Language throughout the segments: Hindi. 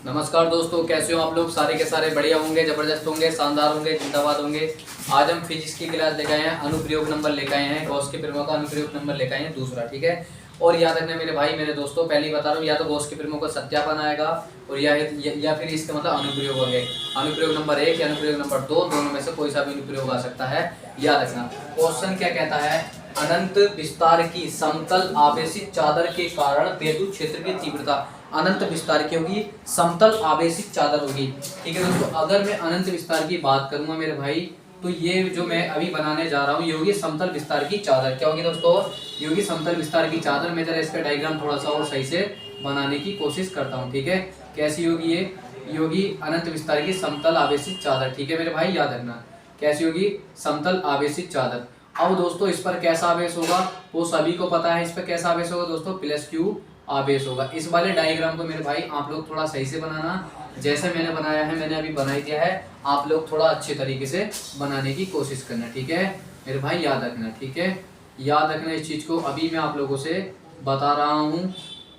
नमस्कार दोस्तों, कैसे हो आप लोग? सारे के सारे बढ़िया होंगे, जबरदस्त होंगे, शानदार होंगे, जिंदाबाद होंगे। आज हम फिजिक्स की क्लास लेकर आए हैं, अनुप्रयोग नंबर लेकर आए हैं, गॉस के प्रमेय का अनुप्रयोग नंबर लेकर आए हैं दूसरा, ठीक है। और याद रखना मेरे भाई मेरे दोस्तों, पहले ही बता रहा हूँ, या तो गॉस के प्रमेय का सत्यापन आएगा और या फिर इसका मतलब अनुप्रयोग हो गए। अनुप्रयोग नंबर 1 या अनुप्रयोग नंबर 2, दोनों में से कोई सा भी अनुप्रयोग आ सकता है, याद रखना। क्वेश्चन क्या कहता है? अनंत विस्तार की समतल आवेशित चादर के कारण विद्युत क्षेत्र की तीव्रता अनंत विस्तार की होगी, समतल आवेशित चादर होगी, ठीक है दोस्तों। अगर मैं अनंत विस्तार की बात करूंगा मेरे भाई, तो ये जो मैं अभी बनाने जा रहा हूँ ये होगी समतल विस्तार की चादर। क्या होगी दोस्तों? ये होगी समतल विस्तार की चादर। मैं जरा इसका डायग्राम थोड़ा सा और सही से बनाने की कोशिश करता हूँ, ठीक है। कैसी होगी ये होगी अनंत विस्तार की समतल आवेशित चादर, ठीक है मेरे भाई, याद रखना। कैसी होगी? समतल आवेशित चादर। अब दोस्तों इस पर कैसा आवेश होगा वो सभी को पता है। इस पर कैसा आवेश होगा दोस्तों? प्लस क्यू आवेश होगा। इस वाले डायग्राम को मेरे भाई आप लोग थोड़ा सही से बनाना, जैसे मैंने बनाया है, मैंने अभी बना दिया है, आप लोग थोड़ा अच्छे तरीके से बनाने की कोशिश करना, ठीक है मेरे भाई, याद रखना, ठीक है। याद रखना इस चीज़ को, अभी मैं आप लोगों से बता रहा हूँ,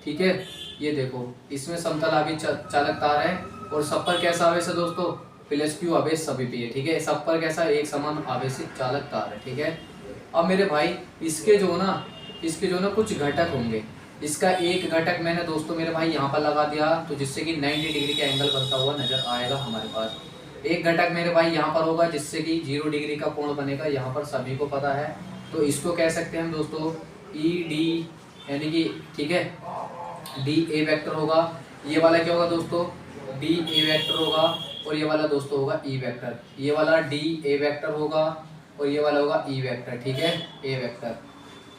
ठीक है। ये देखो, इसमें समतल आवेश चालक तार है और सब पर कैसा आवेश है दोस्तों? प्लस क्यू आवेश सभी पे है, ठीक है। सब पर कैसा? एक समान आवेशित चालक तार है, ठीक है। अब मेरे भाई इसके जो ना कुछ घटक होंगे। इसका एक घटक मैंने दोस्तों मेरे भाई यहाँ पर लगा दिया, तो जिससे कि 90 डिग्री का एंगल बनता हुआ नजर आएगा हमारे पास। एक घटक मेरे भाई यहाँ पर होगा जिससे कि 0 डिग्री का कोण बनेगा, यहाँ पर सभी को पता है। तो इसको कह सकते हैं हम दोस्तों ई डी, यानी कि ठीक है, डी ए वेक्टर होगा। ये वाला क्या होगा दोस्तों? डी ए वेक्टर होगा। और ये वाला दोस्तों होगा ई वेक्टर। ये वाला डी ए वेक्टर होगा और ये वाला होगा ई वेक्टर, ठीक है, ए वेक्टर।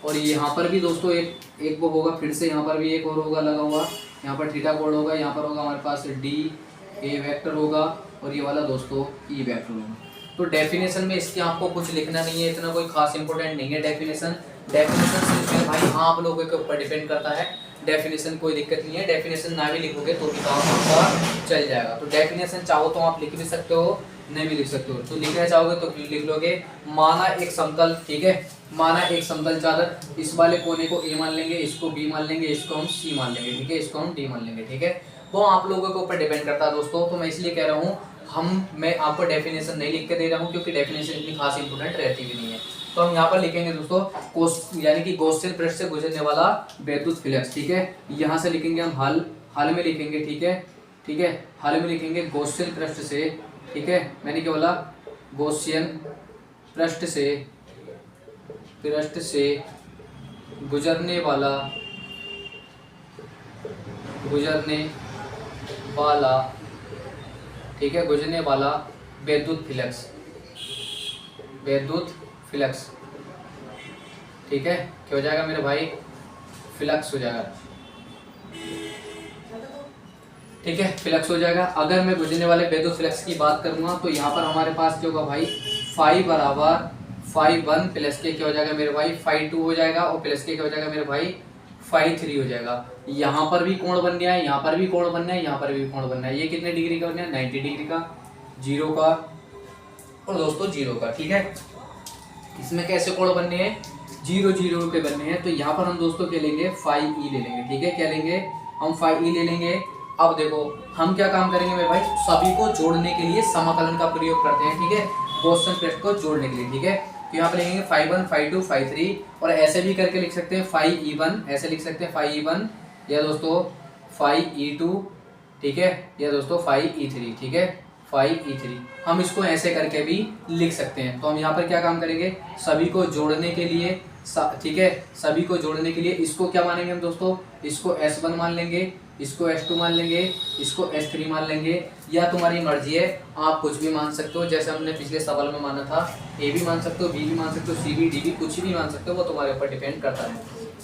और यहाँ पर भी दोस्तों एक वो होगा, फिर से यहाँ पर भी एक और होगा लगा हुआ, यहाँ पर थीटा कोण होगा, यहाँ पर होगा हमारे पास डी ए वेक्टर होगा और ये वाला दोस्तों ई वेक्टर होगा। तो डेफिनेशन में इसके आपको कुछ लिखना नहीं है, इतना कोई खास इंपॉर्टेंट नहीं है डेफिनेशन सिर्फ मेरे भाई आप लोगों के ऊपर डिपेंड करता है। डेफिनेशन कोई दिक्कत नहीं है, डेफिनेशन ना भी लिखोगे तो भी काम आपका चल जाएगा। तो डेफिनेशन चाहो तो आप लिख भी सकते हो, नहीं भी लिख सकते हो। तो लिखना चाहोगे तो लिख लोगे, माना एक समतल, ठीक है, माना एक समतल चादर, इस वाले कोने को ए मान लेंगे, इसको बी मान लेंगे, इसको हम सी मान लेंगे, ठीक है, इसको हम डी मान लेंगे, ठीक है। वो आप लोगों के ऊपर डिपेंड करता है दोस्तों। तो मैं इसलिए कह रहा हूँ मैं आपको डेफिनेशन नहीं लिख के दे रहा हूँ, क्योंकि डेफिनेशन इतनी खास इंपोर्टेंट रहती भी नहीं है। तो हम यहाँ पर लिखेंगे दोस्तों यानी कि गॉसियन पृष्ठ से गुजरने वाला विद्युत फ्लक्स, ठीक है। यहाँ से लिखेंगे हम हल में लिखेंगे, ठीक है, ठीक है, हल में लिखेंगे गॉसियन पृष्ठ से, ठीक है। मैंने क्या बोला? गॉसियन पृष्ठ से गुजरने वाला ठीक है, गुजरने वाला विद्युत फ्लक्स, ठीक है। क्या हो जाएगा मेरे भाई? फ्लक्स हो जाएगा, ठीक है, फ्लक्स हो जाएगा। अगर मैं गुजरने वाले विद्युत फ्लक्स की बात करूंगा तो यहाँ पर हमारे पास क्या होगा भाई? फाई बराबर फाई 1 प्लस के क्या हो जाएगा मेरे भाई? फाई 2 हो जाएगा और प्लस के क्या हो जाएगा मेरे भाई? फाई 3 हो जाएगा। यहाँ पर भी कोण बन गया है, यहाँ पर भी कोण बनना है, यहाँ पर भी कोण बनना है। ये कितने डिग्री का बनना है? 90 डिग्री का, 0 का और दोस्तों 0 का, ठीक है। इसमें कैसे कोण बनने हैं? 0 0 पे बनने हैं। तो यहाँ पर हम दोस्तों क्या लेंगे? फाई ई ले लेंगे, ठीक है। क्या लेंगे? हम फाई ई ले लेंगे। अब देखो हम क्या काम करेंगे मेरे भाई? सभी को जोड़ने के लिए समाकलन का प्रयोग करते हैं, ठीक है, गॉसियन पृष्ठ को जोड़ने के लिए, ठीक है। तो यहाँ पे लिखेंगे फाई 1 फाई 2 फाई 3 और ऐसे भी करके लिख सकते हैं फाई ई 1, ऐसे लिख सकते हैं फाई ई 1 या दोस्तों फाई ई 2, ठीक है, या दोस्तों फाई ई 3, ठीक है, फाई ई 3। हम इसको ऐसे करके भी लिख सकते हैं। तो हम यहाँ पर क्या काम करेंगे? सभी को जोड़ने के लिए, ठीक है, सभी को जोड़ने के लिए इसको क्या मानेंगे हम दोस्तों? इसको S1 मान लेंगे, इसको S2 मान लेंगे, इसको S3 मान लेंगे, या तुम्हारी मर्जी है, आप कुछ भी मान सकते हो। जैसे हमने पिछले सवाल में माना था, A भी मान सकते हो, B भी मान सकते हो, C भी D भी, कुछ भी मान सकते हो, वो तुम्हारे ऊपर डिपेंड करता है।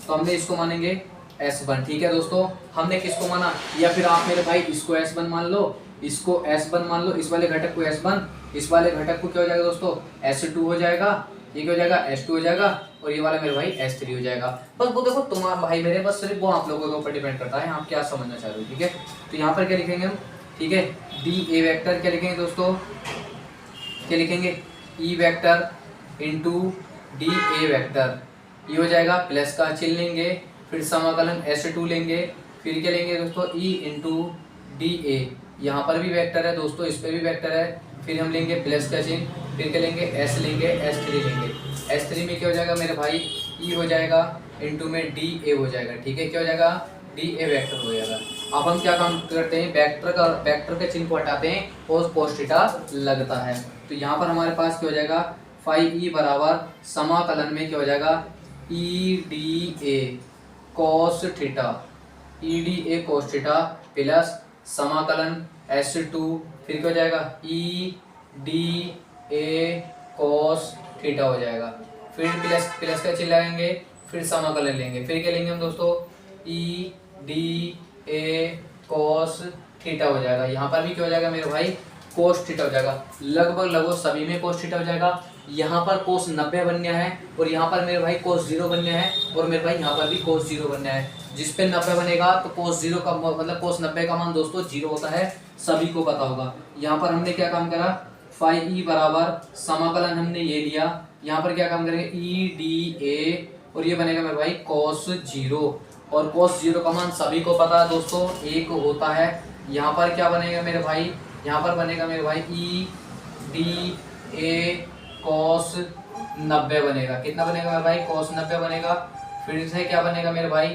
तो हमने इसको मानेंगे S1, ठीक है दोस्तों। हमने किसको माना? या फिर आप मेरे भाई इसको S1 मान लो, इसको S1 मान लो, इस वाले घटक को S1, इस वाले घटक को क्या हो जाएगा दोस्तों? S2 हो जाएगा, ये क्या हो जाएगा? S2 हो जाएगा और ये वाला मेरे भाई S3 हो जाएगा। बस वो देखो तुम्हारा भाई मेरे, बस सिर्फ वो आप लोगों के ऊपर डिपेंड करता है आप क्या समझना चाह रहे हो, ठीक है। तो यहाँ पर क्या लिखेंगे हम? ठीक है, डी ए वेक्टर क्या लिखेंगे दोस्तों? क्या लिखेंगे? E vector into D A vector, ये हो जाएगा, प्लस का चिन्ह लेंगे, फिर समाकलन S2 लेंगे, फिर क्या लेंगे दोस्तों? ई इंटू डी ए, यहाँ पर भी वेक्टर है दोस्तों, इस पे भी वेक्टर है। फिर हम लेंगे प्लस का चिन्ह, फिर क्या लेंगे एस लेंगे, S3 लेंगे। S3 में क्या हो जाएगा मेरे भाई, ई हो जाएगा, इंटू में डी ए हो जाएगा, ठीक है। क्या हो जाएगा, डी ए वेक्टर हो जाएगा। अब हम क्या काम करते हैं, वेक्टर के चिन्ह को हटाते हैं और कोस थीटा लगता है। तो यहाँ पर हमारे पास क्या हो जाएगा, फाइव ई बराबर समाकलन में क्या हो जाएगा, E D A cos theta, E D A cos theta plus समाकलन S2, फिर क्या हो जाएगा, E D A cos theta हो जाएगा। फिर प्लस का चिन्ह लगाएंगे, फिर समाकलन लेंगे, फिर क्या लेंगे हम दोस्तों, E D A cos theta हो जाएगा। यहाँ पर भी क्या हो जाएगा मेरे भाई, कोस थीटा हो जाएगा। लगभग सभी में कोस थीटा हो जाएगा। यहाँ पर कोस 90 बनना है और यहाँ पर मेरे भाई कोस 0 बनना है, और मेरे भाई यहाँ पर भी कोस 0 बनना है। जिस पे 90 बनेगा तो कोस 0 का मतलब कोस 90 का मान दोस्तों 0 होता है, सभी को पता होगा। यहाँ पर हमने क्या काम करा, फाइव ई बराबर समाकलन हमने ये लिया, यहाँ पर क्या काम करेंगे, ई डी ए, और ये बनेगा मेरे भाई कोस 0, और कोस 0 का मान सभी को पता है दोस्तों 1 होता है। यहाँ पर क्या बनेगा मेरे भाई, यहाँ पर बनेगा मेरे भाई ई डी ए कोस 90 बनेगा। कितना बनेगा मेरे भाई, कोस 90 बनेगा। फिर से क्या बनेगा मेरे भाई,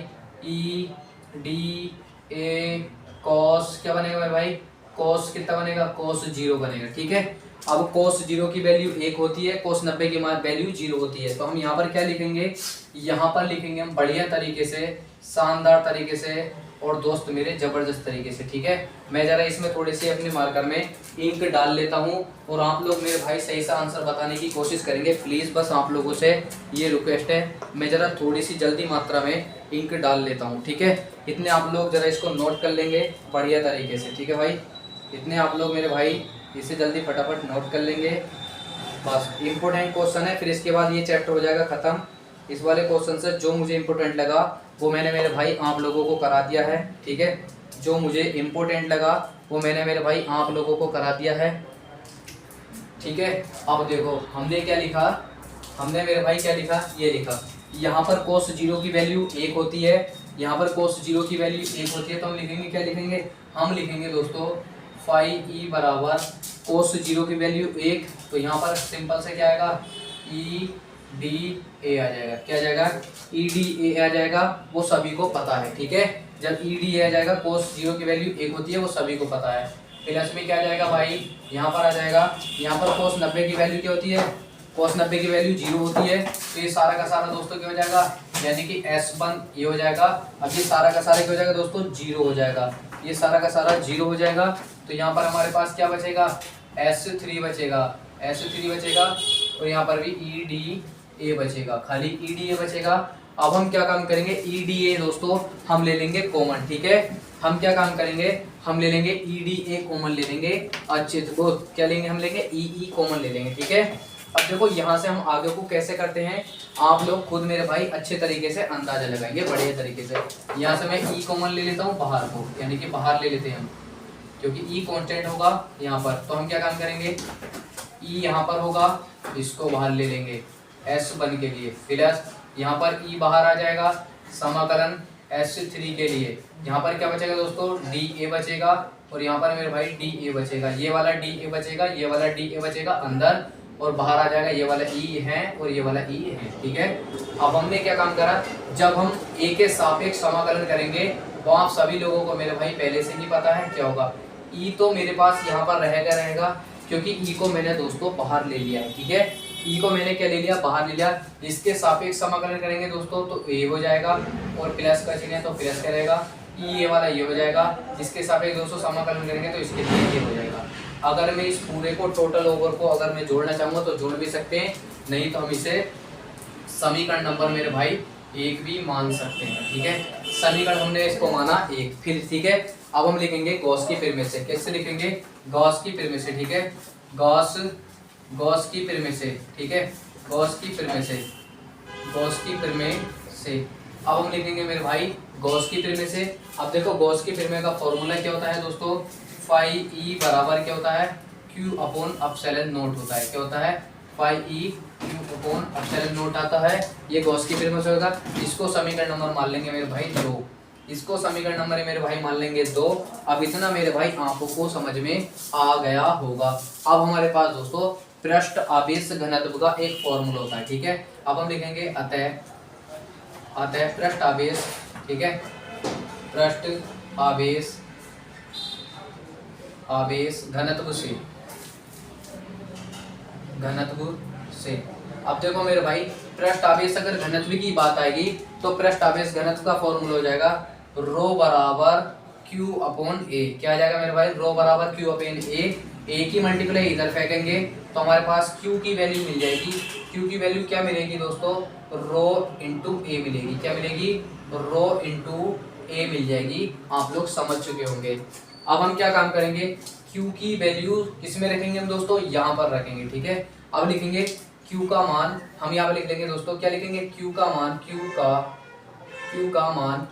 ई डी ए कोस क्या बनेगा मेरे भाई, कोस कितना बनेगा, कोस 0 बनेगा, ठीक है। अब कोस 0 की वैल्यू 1 होती है, कोस 90 की वैल्यू 0 होती है। तो हम यहाँ पर क्या लिखेंगे, यहाँ पर लिखेंगे हम बढ़िया तरीके से, शानदार तरीके से, और दोस्त मेरे जबरदस्त तरीके से, ठीक है। मैं जरा इसमें थोड़ी सी अपने मार्कर में इंक डाल लेता हूँ, और आप लोग मेरे भाई सही सा आंसर बताने की कोशिश करेंगे प्लीज़। बस आप लोगों से ये रिक्वेस्ट है, मैं ज़रा थोड़ी सी जल्दी मात्रा में इंक डाल लेता हूँ, ठीक है। इतने आप लोग ज़रा इसको नोट कर लेंगे बढ़िया तरीके से, ठीक है भाई। इतने आप लोग मेरे भाई इसे जल्दी फटाफट नोट कर लेंगे। बस इम्पोर्टेंट क्वेश्चन है, फिर इसके बाद ये चैप्टर हो जाएगा ख़त्म। इस वाले क्वेश्चन से जो मुझे इम्पोर्टेंट लगा वो मैंने मेरे भाई आप लोगों को करा दिया है, ठीक है। जो मुझे इम्पोर्टेंट लगा वो मैंने मेरे भाई आप लोगों को करा दिया है, ठीक है। अब देखो हमने क्या लिखा, हमने मेरे भाई क्या लिखा, ये लिखा, यहाँ पर कोस 0 की वैल्यू 1 होती है, यहाँ पर कोस 0 की वैल्यू 1 होती है। तो हम लिखेंगे, क्या लिखेंगे, हम लिखेंगे दोस्तों फाइव ई बराबर कोस 0 की वैल्यू 1, तो यहाँ पर सिंपल से क्या आएगा, ई डी ए आ जाएगा। क्या आ जाएगा, ई डी ए आ जाएगा, वो सभी को पता है, ठीक है। जब ई डी ए आ जाएगा, कोस 0 की वैल्यू 1 होती है, वो सभी को पता है। प्लस में क्या आ जाएगा भाई, यहाँ पर आ जाएगा, यहाँ पर कोस 90 की वैल्यू क्या होती है, कोस 90 की वैल्यू 0 होती है। तो ये सारा का सारा दोस्तों क्या हो जाएगा, यानी कि S1 ये हो जाएगा। अब ये सारा का सारा क्या हो जाएगा दोस्तों, 0 हो जाएगा, ये सारा का सारा 0 हो जाएगा। तो यहाँ पर हमारे पास क्या बचेगा, S3 बचेगा, S3 बचेगा, और यहाँ पर भी ई डी ए बचेगा, खाली ई डी ए बचेगा। अब हम क्या काम करेंगे, ई डी ए दोस्तों हम ले लेंगे कॉमन, ठीक है। हम क्या काम करेंगे, हम ले लेंगे ई डी ए कॉमन ले लेंगे, अच्छे तो क्या लेंगे, हम लेंगे ई कॉमन ले लेंगे, ठीक है। अब देखो यहाँ से हम आगे को कैसे करते हैं, आप लोग खुद मेरे भाई अच्छे तरीके से अंदाजा लगाएंगे बढ़िया तरीके से। यहाँ से मैं ई कॉमन ले लेता हूँ बाहर को, यानी कि बाहर ले लेते हैं हम, क्योंकि ई कांस्टेंट होगा यहाँ पर। तो हम क्या काम करेंगे, ई यहाँ पर होगा, इसको बाहर ले लेंगे S1 के लिए, प्लस यहाँ पर ई बाहर आ जाएगा, समाकलन S3 के लिए। यहाँ पर क्या बचेगा दोस्तों, डी ए बचेगा, और यहाँ पर मेरे भाई डी ए बचेगा, ये वाला डी ए बचेगा, ये वाला डी ए बचेगा अंदर, और बाहर आ जाएगा ये वाला ई है और ये वाला ई है, ठीक है। अब हमने क्या काम करा, जब हम ए के सापेक्ष समाकलन करेंगे तो आप सभी लोगों को मेरे भाई पहले से ही पता है क्या होगा, ई तो मेरे पास यहाँ पर रहेगा, क्योंकि ई को मैंने दोस्तों बाहर ले लिया है, ठीक है। ई को मैंने क्या ले लिया, बाहर ले लिया। इसके सापेक्ष समाकलन करेंगे दोस्तों तो ए हो जाएगा, और प्लस का चिन्ह है तो प्लस का रहेगा, ई ए वाला ये हो जाएगा। इसके सापेक्ष दोस्तों समाकलन करेंगे तो इसके लिए ये हो जाएगा। अगर मैं इस पूरे को टोटल ओवर को अगर मैं जोड़ना चाहूँगा तो जोड़ भी सकते हैं, नहीं तो हम इसे समीकरण नंबर मेरे भाई 1 भी मान सकते हैं, ठीक है। समीकरण हमने इसको माना 1, फिर ठीक है। अब हम लिखेंगे गॉस की पिरमिड से, कैसे लिखेंगे, गॉस की पिरमिड से, ठीक है। गॉस की पिरमिड से, ठीक है, गॉस की पिरमिड से, गॉस की पिरमिड से। अब हम लिखेंगे मेरे भाई गॉस की पिरमिड से। अब देखो गॉस की पिरमिड का फॉर्मूला क्या होता है दोस्तों, फाइव ई बराबर क्या होता है, क्यू अपॉन एप्सिलॉन नॉट होता है। क्या होता है, five E Q upon epsilon not आता है। ये गॉस की पिरमिड से होगा। इसको समीकरण नंबर मान लेंगे मेरे भाई 2। इसको समीकरण नंबर मेरे भाई मान लेंगे 2। अब इतना मेरे भाई आपको को समझ में आ गया होगा। अब हमारे पास दोस्तों पृष्ठ आवेश घनत्व का एक फॉर्मूला होता है, ठीक है। अब हम लिखेंगे अतः पृष्ठ आवेश, ठीक है, पृष्ठ आवेश घनत्व से। अब देखो मेरे भाई पृष्ठ आवेश अगर घनत्व की बात आएगी तो पृष्ठ आवेश घनत्व का फॉर्मूला हो जाएगा रो बराबर क्यू अपॉन ए। क्या आ जाएगा मेरे भाई? रो बराबर क्यू अपॉन ए की मल्टीप्लाई इधर फेंकेंगे तो हमारे पास क्यू की वैल्यू मिल जाएगी। क्यू की वैल्यू क्या मिलेगी दोस्तों? रो इंटू ए मिलेगी। क्या मिलेगी? रो इंटू ए मिल जाएगी। आप लोग समझ चुके होंगे। अब हम क्या काम करेंगे? क्यू की वैल्यू किस में रखेंगे हम दोस्तों? यहाँ पर रखेंगे, ठीक है। अब लिखेंगे Q का मान, हम यहाँ पर लिख लेंगे दोस्तों, क्या लिखेंगे? Q का मान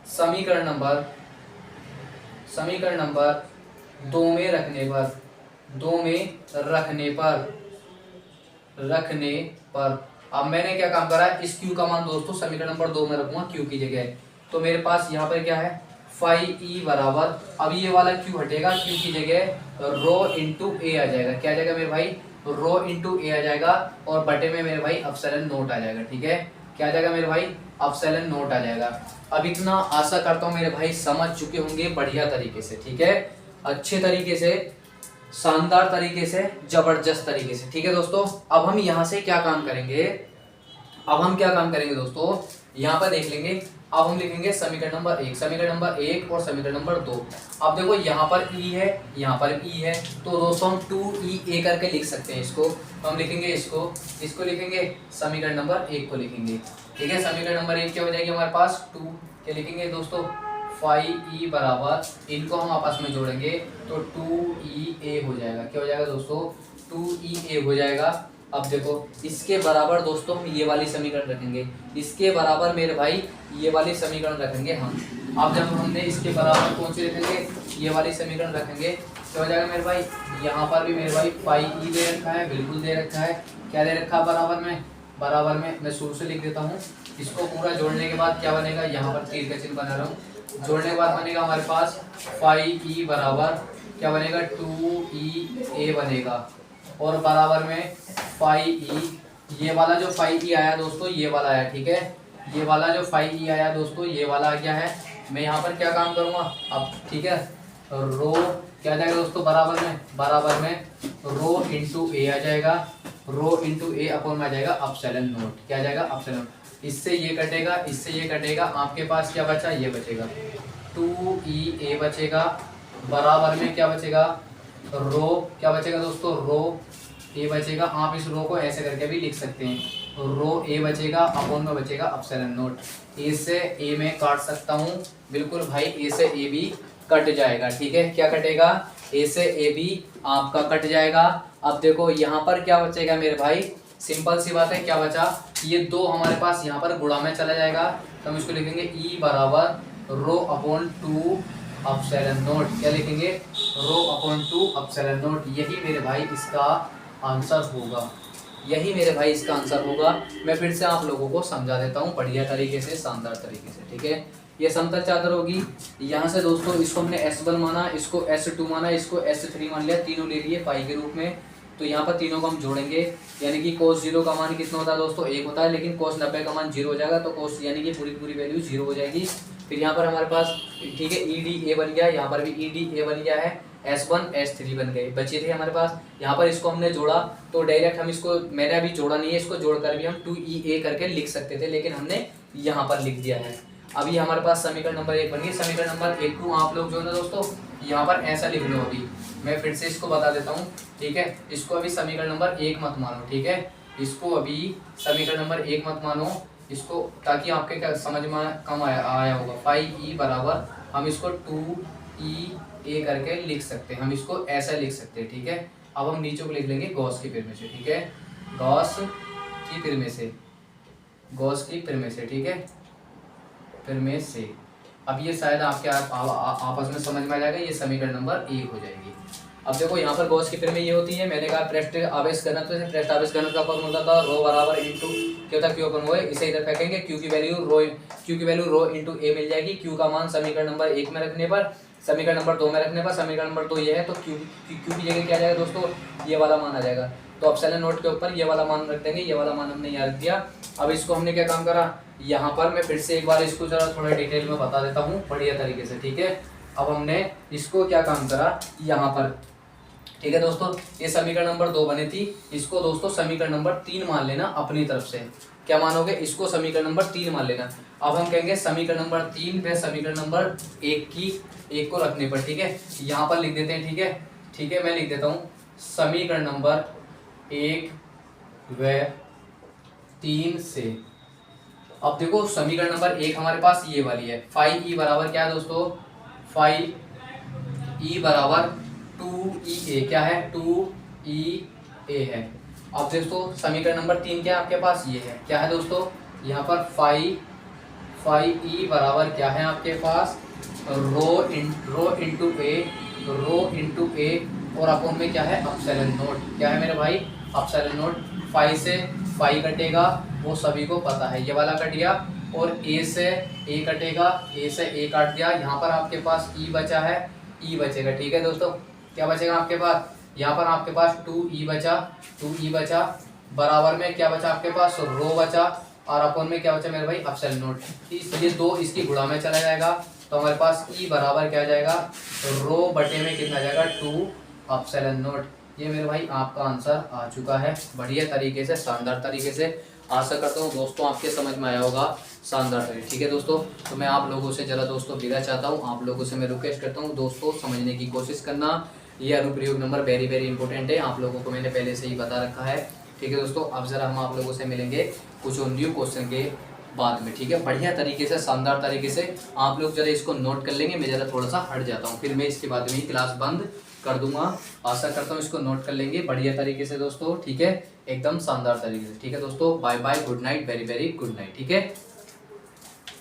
समीकरण नंबर 2 में रखने पर अब मैंने क्या काम करा? इस Q का मान दोस्तों समीकरण नंबर 2 में रखूंगा Q की जगह। तो मेरे पास यहाँ पर क्या है? फाई ई बराबर, अब ये वाला Q हटेगा, Q की जगह रो इंटू ए आ जाएगा। क्या आ जाएगा मेरे भाई? रो इंटू ए आ जाएगा और बटे में मेरे भाई एप्सिलॉन नोट आ जाएगा, ठीक है। क्या आ जाएगा मेरे भाई? एप्सिलॉन नोट आ जाएगा। अब इतना आशा करता हूँ मेरे भाई समझ चुके होंगे बढ़िया तरीके से, ठीक है, अच्छे तरीके से, शानदार तरीके से, जबरदस्त तरीके से, ठीक है दोस्तों। अब हम यहाँ से क्या काम करेंगे? दोस्तों यहाँ पर देख लेंगे। अब हम लिखेंगे समीकरण नंबर 1 और समीकरण नंबर 2। अब देखो यहाँ पर ई है, यहाँ पर ई है, तो दोस्तों हम 2e करके लिख सकते हैं इसको। तो हम लिखेंगे इसको लिखेंगे, समीकरण नंबर 1 को लिखेंगे, ठीक है। समीकरण नंबर 1 क्या हो जाएगी हमारे पास? 2 क्या लिखेंगे दोस्तों? फाई ई बराबर, इनको हम आपस में जोड़ेंगे तो 2e हो जाएगा। क्या हो जाएगा दोस्तों? 2e हो जाएगा। अब देखो इसके बराबर दोस्तों हम ये वाली समीकरण रखेंगे, इसके बराबर मेरे भाई ये वाली समीकरण रखेंगे हम। अब जब हमने इसके बराबर कौन सी रखेंगे? ये वाली समीकरण रखेंगे तो हो जाएगा मेरे भाई, यहाँ पर भी मेरे भाई फाई ई दे रखा है, बिल्कुल दे रखा है। क्या दे रखा है बराबर में? मैं शुरू से लिख देता हूँ। इसको पूरा जोड़ने के बाद क्या बनेगा? यहाँ पर तीर का चिन्ह बना रहा हूँ। जोड़ने के बाद बनेगा हमारे पास फाई ई बराबर क्या बनेगा? 2e बनेगा और बराबर में फाई ई, ये वाला जो फाई ई आया दोस्तों ये वाला आया, ठीक है। ये वाला जो फाई ई आया दोस्तों ये वाला आ गया है। मैं यहाँ पर क्या काम करूँगा अब, ठीक है। रो क्या आ जाएगा दोस्तों? बराबर में रो इंटू ए आ जाएगा, रो इंटू ए अपॉन में आ जाएगा एप्सिलॉन नोट। क्या आ जाएगा? एप्सिलॉन। इससे ये कटेगा, आपके पास क्या बचा? ये बचेगा 2e बचेगा। बराबर में क्या बचेगा? रो क्या बचेगा दोस्तों? रो ए बचेगा। आप इस रो को ऐसे करके भी लिख सकते हैं, रो ए बचेगा, अपॉन में बचेगा एप्सिलॉन नोट। ए से ए में काट सकता हूँ, बिल्कुल भाई, ए से ए भी कट जाएगा, ठीक है। क्या कटेगा? ए से ए भी आपका कट जाएगा। अब देखो यहाँ पर क्या बचेगा मेरे भाई? सिंपल सी बात है, क्या बचा? ये 2 हमारे पास यहाँ पर गुणा में चला जाएगा तो हम इसको लिखेंगे ई बराबर रो अपॉन 2 एप्सिलॉन नोट। क्या लिखेंगे? Rho upon 2 epsilon note. यही मेरे भाई इसका आंसर होगा। मैं फिर से आप लोगों को समझा देता हूँ बढ़िया तरीके से, शानदार तरीके से, ठीक है। ये समतल चादर होगी। यहाँ से दोस्तों इसको हमने S1 माना, इसको S2 माना, इसको S3 मान लिया, तीनों ले लिए पाई के रूप में। तो यहाँ पर तीनों को हम जोड़ेंगे, यानी कि cos 0 का मान कितना होता है दोस्तों? 1 होता है, लेकिन cos 90 का मान 0 हो जाएगा, तो cos यानी कि पूरी वैल्यू 0 हो जाएगी। फिर यहाँ पर हमारे पास, ठीक है, EDA बन गया, यहाँ पर भी EDA बन गया है, S1 S3 बन गए, बचे थे हमारे पास। यहाँ पर इसको हमने जोड़ा तो डायरेक्ट हम इसको, मैंने अभी जोड़ा नहीं है, इसको जोड़कर भी हम 2EA करके लिख सकते थे, लेकिन हमने यहाँ पर लिख दिया है। अभी हमारे पास समीकरण नंबर 1 बन गई। समीकरण नंबर 1 को आप लोग जो है ना दोस्तों यहाँ पर ऐसा लिख लो। अभी मैं फिर से इसको बता देता हूँ, ठीक है। इसको अभी समीकरण नंबर 1 मत मानो, ठीक है। इसको अभी समीकरण नंबर 1 मत मानो इसको, ताकि आपके क्या समझ में कम आया होगा। फाई ई बराबर हम इसको 2e करके लिख सकते हैं, हम इसको ऐसा लिख सकते हैं, ठीक है। अब हम नीचे को लिख लेंगे गॉस की फिर में से, ठीक है, गॉस की फिर में से, ठीक है, फिर में से। अब ये शायद आपके आपस में समझ में आ जाएगा। ये समीकरण नंबर 1 हो जाएगी। अब देखो यहाँ पर गॉस की प्रमेय ये होती है, मैंने कहा पृष्ठ आवेश घनत्व से पृष्ठ आवेश घनत्व का फॉर्मूला था रो बराबर इनटू क्या होता है क्यू अपन वो, इसे इधर फेंकेंगे, क्यू की वैल्यू रो इनटू ए मिल जाएगी। क्यू का मान समीकरण नंबर 1 में रखने पर, समीकरण नंबर 2 में रखने पर, समीकरण नंबर 2 ये है तो क्यू की जगह क्या आ जाएगा दोस्तों, ये वाला मान आ जाएगा। तो एप्सिलॉन नोट के ऊपर ये वाला मान रख देंगे, ये वाला मान हमने यहाँ रख दिया। अब इसको हमने क्या काम करा, यहाँ पर मैं फिर से एक बार इसको जरा थोड़ा डिटेल में बता देता हूँ बढ़िया तरीके से, ठीक है। अब हमने इसको क्या काम करा यहाँ पर, ठीक है दोस्तों, ये समीकरण नंबर 2 बनी थी, इसको दोस्तों समीकरण नंबर 3 मान लेना अपनी तरफ से। क्या मानोगे, इसको समीकरण नंबर 3 मान लेना। अब हम कहेंगे समीकरण नंबर 3 व समीकरण नंबर 1 को रखने पर, ठीक है, यहाँ पर लिख देते हैं, ठीक है, ठीक है, मैं लिख देता हूँ समीकरण नंबर 1 व 3 से। अब देखो समीकरण नंबर 1 हमारे पास ये वाली है, फाई ई बराबर क्या है दोस्तों, फाई ई बराबर 2EA, क्या है 2EA है। अब दोस्तों समीकरण नंबर 3 क्या है आपके पास, ये है, क्या है दोस्तों, यहाँ पर फाई ई बराबर क्या है आपके पास, रो इंटू ए और अपन में क्या है एप्सिलॉन नोट, क्या है मेरे भाई एप्सिलॉन नोट। फाई से फाई कटेगा, वो सभी को पता है, ये वाला कट गया, और ए से ए कटेगा, ए से ए काट दिया, यहाँ पर आपके पास ई बचा है, ई बचेगा, ठीक है दोस्तों। क्या बचेगा आपके पास, यहाँ पर आपके पास 2E बचा, बराबर में क्या बचा आपके पास, रो बचा, और अपन में क्या बचा मेरे भाई एप्सिलॉन नोट। इसलिए 2 इसकी गुणा में चला जाएगा, तो हमारे पास E बराबर क्या जाएगा, रो बटे में कितना जाएगा 2 एप्सिलॉन नोट। ये मेरे भाई आपका आंसर आ चुका है बढ़िया तरीके से, शानदार तरीके से। आशा करता हूँ दोस्तों आपके समझ में आया होगा शानदार तरीके, ठीक है दोस्तों। तो मैं आप लोगों से जरा दोस्तों विदा चाहता हूँ, आप लोगों से मैं रिक्वेस्ट करता हूँ दोस्तों समझने की कोशिश करना। ये अनुप्रयोग नंबर वेरी वेरी इंपॉर्टेंट है, आप लोगों को मैंने पहले से ही बता रखा है, ठीक है दोस्तों। अब जरा हम आप लोगों से मिलेंगे कुछ और न्यू क्वेश्चन के बाद में, ठीक है, बढ़िया तरीके से शानदार तरीके से। आप लोग जरा इसको नोट कर लेंगे, मैं जरा थोड़ा सा हट जाता हूँ, फिर मैं इसके बाद में ही क्लास बंद कर दूंगा। आशा करता हूँ इसको नोट कर लेंगे बढ़िया तरीके से दोस्तों, ठीक है, एकदम शानदार तरीके से, ठीक है दोस्तों। Bye bye, good night, very very good night, ठीक है।